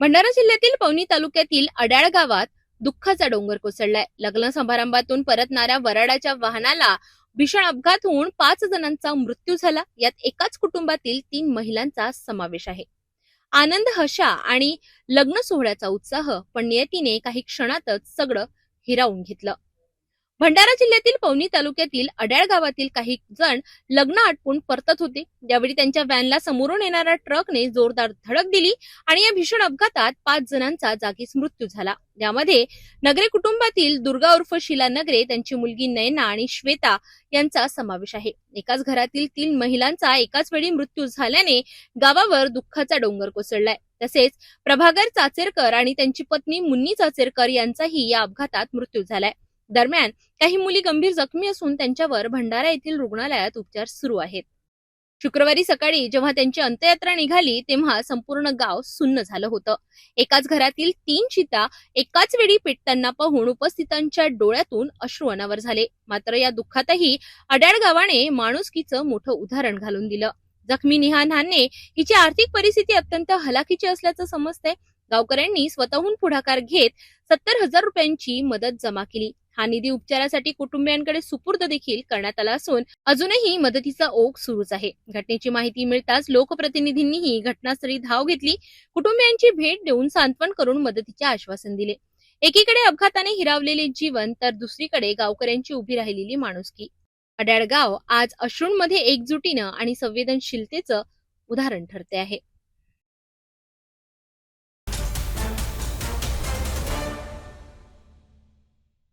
भंडारा जिल्ह्यातील पवनी तालुक्यातील अड्याळ गावात दुःखाचा डोंगर कोसळलाय। लग्न समारंभातून परतणाऱ्या वराडाच्या वाहनाला भीषण अपघात होऊन 5 जणांचा मृत्यू झाला। यात एकाच कुटुंबातील 3 महिलांचा समावेश आहे। आनंद, हशा आणि लग्न सोहळ्याचा उत्साह पण नियतीने काही क्षणातच सगळं हिरावून घेतलं। भंडारा जिल्ह्यातील पवनी तालुक्यातील अड्याळ गावातील काही जण लग्न आटपून परतत होते। त्यावेळी त्यांच्या व्हॅनला समोरून येणाऱ्या ट्रकने जोरदार धडक दिली आणि या भीषण अपघातात 5 जणांचा जागीच मृत्यू झाला। यामध्ये नगरे कुटुंबातील दुर्गा उर्फ शीला नगरे, त्यांची मुलगी नयना आणि श्वेता यांचा समावेश आहे। एकाच घरातील 3 महिलांचा एकाच वेळी मृत्यू झाल्याने गावावर दुःखाचा डोंगर कोसळलाय। तसेच प्रभाकर चाचेरकर आणि त्यांची पत्नी मुन्नी चाचेरकर यांचाही या अपघातात मृत्यू झालाय। दरम्यान काही मुली गंभीर जखमी असून त्यांच्यावर भंडारा येथील रुग्णालयात उपचार सुरू आहेत। शुक्रवारी सकाळी जेव्हा त्यांची अंत्ययात्रा निघाली तेव्हा संपूर्ण गाव सुन्न झालं होतं। एकाच घरातील 3 चिता एकाच वेळी पेटताना पाहून उपस्थितांच्या डोळ्यातून अश्रू अनावर झाले। मात्र या दुःखातही अड्याळ गावाने माणुसकीचं मोठं उदाहरण घालून दिलं। जखमी निहा नान्हे हिची आर्थिक परिस्थिती अत्यंत हलाखीची असल्याचं समजतंय। गावकऱ्यांनी स्वतःहून पुढाकार घेत 70,000 रुपयांची मदत जमा केली। हा निधी उपचारासाठी कुटुंबियांकडे सुपूर्द देखील करण्यात आला असून अजूनही मदतीचा ओघ सुरूच आहे। घटनेची माहिती मिळताच लोकप्रतिनिधींनीही घटनास्थळी धाव घेतली। कुटुंबियांची भेट देऊन सांत्वन करून मदतीचे आश्वासन दिले। एकीकडे अपघाताने हिरावलेले जीवन तर दुसरीकडे गावकऱ्यांची उभी राहिलेली माणुसकी। अड्याळ गाव आज अश्रूंमध्ये एकजुटीनं आणि संवेदनशीलतेचं उदाहरण ठरते आहे।